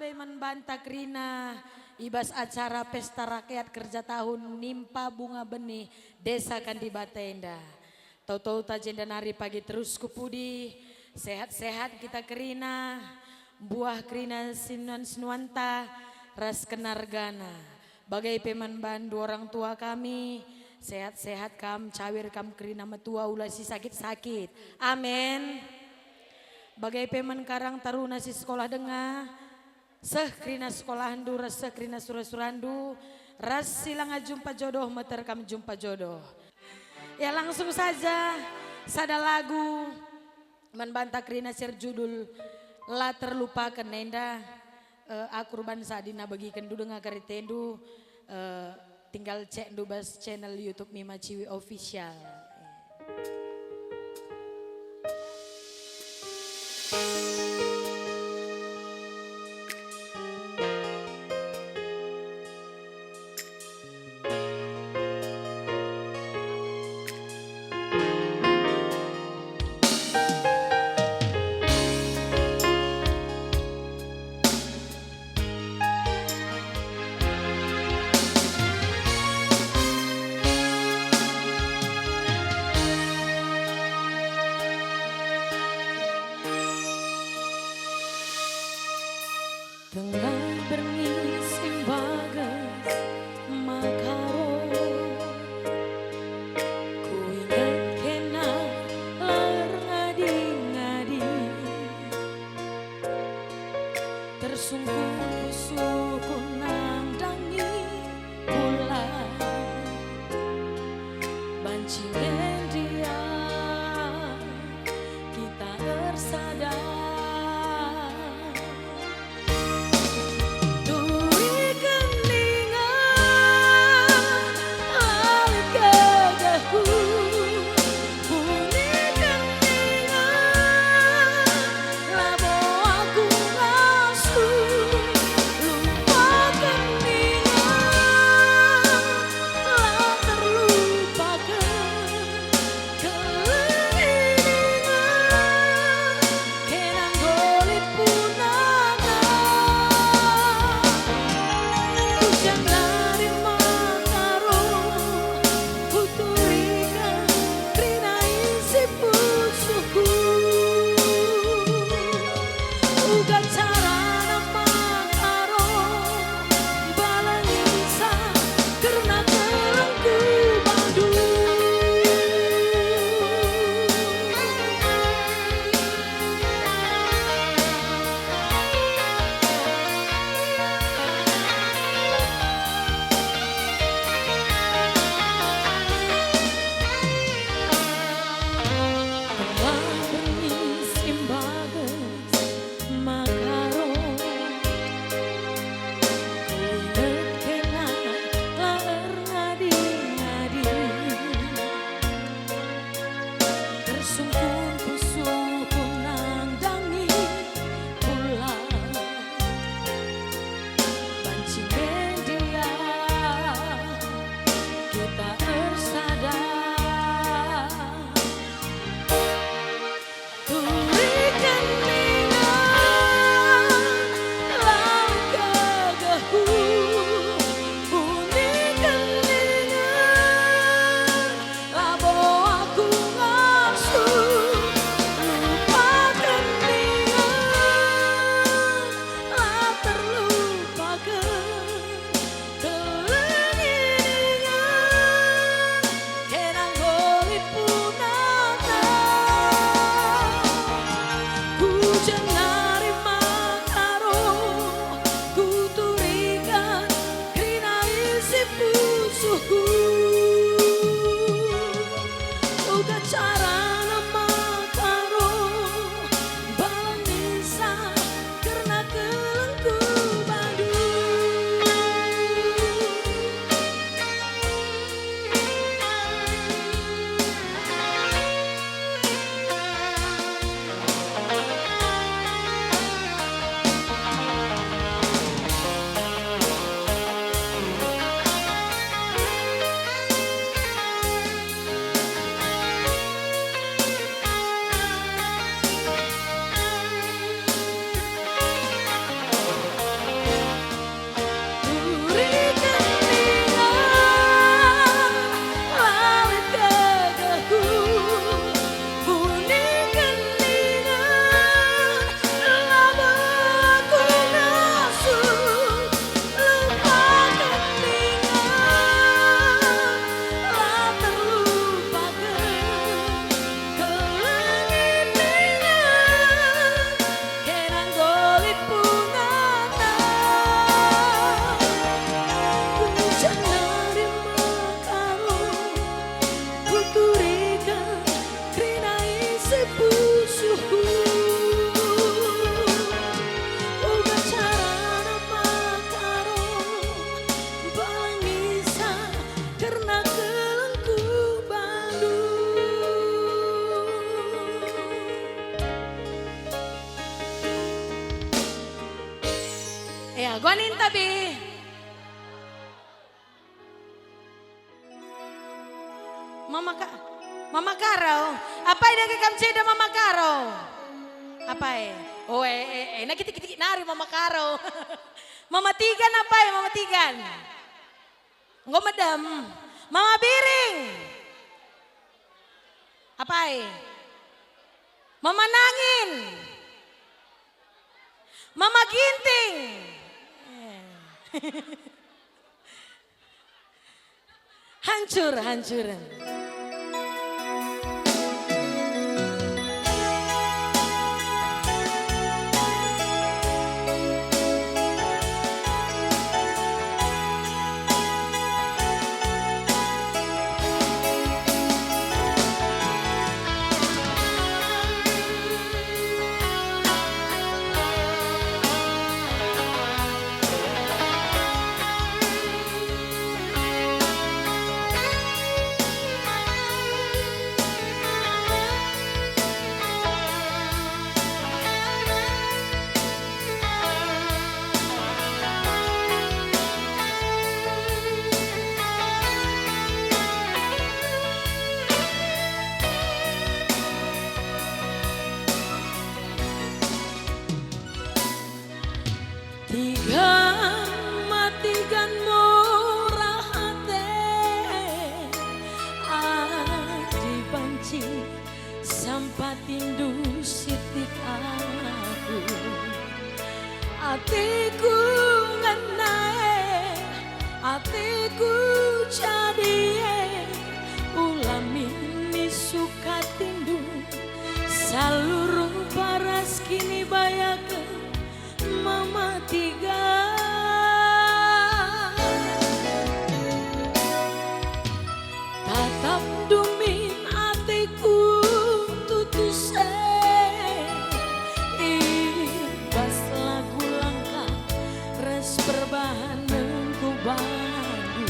Beman Banta Krina, ibas acara pesta rakyat kerja tahun nimpa bunga benih desa Kandi Batenda. Tahu-tahu tajenda nari pagi terus kupudi, sehat-sehat kita Krina, buah Krina sinuan sinuanta, ras kenargana. Bagai peman bandu orang tua kami, sehat-sehat kam, cawir kam Krina metua ulah si sakit-sakit. Amin. Bagai peman karang taruna si sekolah dengar, seh Krina sekolah handu, seh Krina surah-surandu, ras silang jumpa jodoh, meter kam jumpa jodoh. Ya langsung saja, sada lagu Membanta Krina share judul La Terlupakan Nenda. Aku Ruban Sadina bagikan du dengar karitendu, tinggal cek dubas channel YouTube Mima Ciwi Official. Tengah berngisi bagas makaro, ku ingat kena lar ngadi-ngadi, tersungkur suku nandangi bulan, bancingen dia kita tersadar. Ya, gua ninta bi. Mama Karo. Apa yang lagi kamu ceda Mama Karo? Apa ya? Oh enak kita nari Mama Karo. Mama Tigan apa ya Mama Tigan? Nggak medem. Mama Biring. Apa ya? Mama Nangin. Mama Ginting. Hancur. Tigan murah hati adi banci sampai tindu sitik aku atiku ngenae atiku jadi ulami ini suka tindu seluruh paras kini bayakan Mama Tigan tatap dumin atiku tutuse ibas lagu langka res perbahananku bandu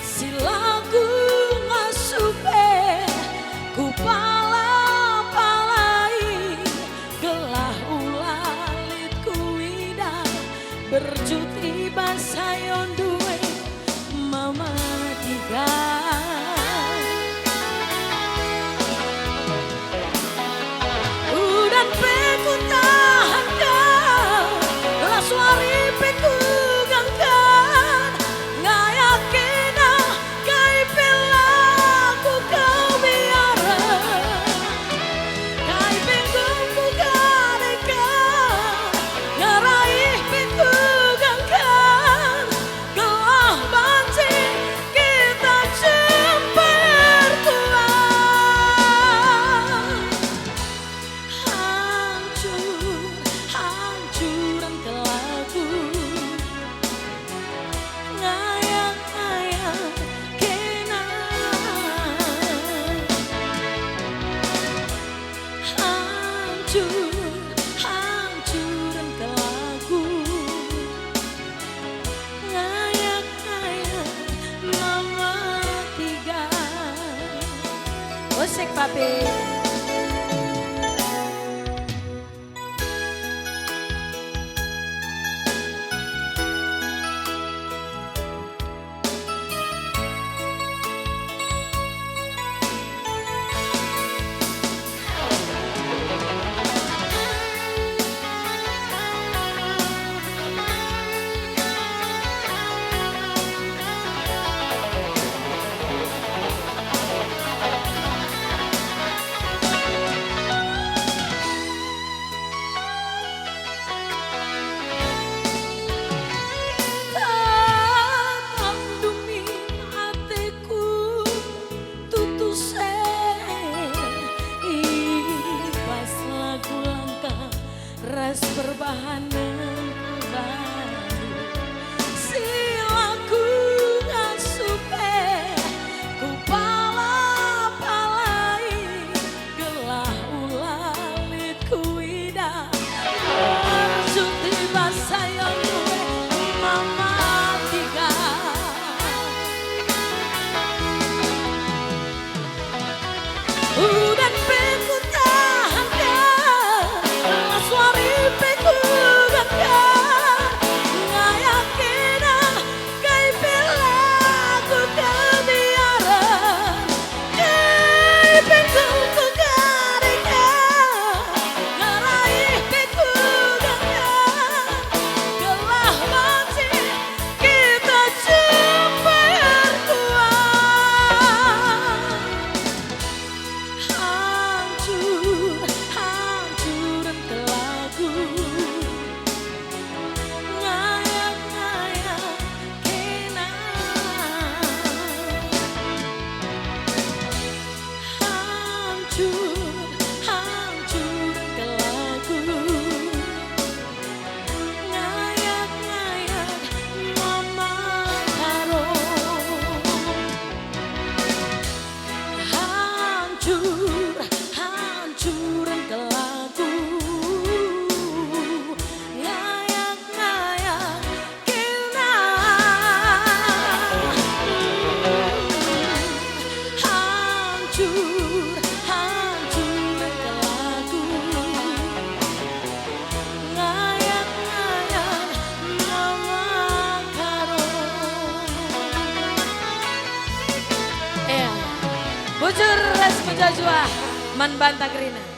si lagu ngasupe ku berjuti basayon duwe Mama Tigan udan peku tahan kau lasuari peku gangkan ngayakin kai pelaku kau biara kai penggungku gadekan ngaraih peku hancuran kelaku ngayak-ngayak Mama Tigan Osek papi ras perbahanan baru silaku ngasupe ku pala-palai gelah ulalit kuida berjuti basayon duwe Mama Tigan udan peku tahan suari peku gangkan Joshua Man Bantagrina.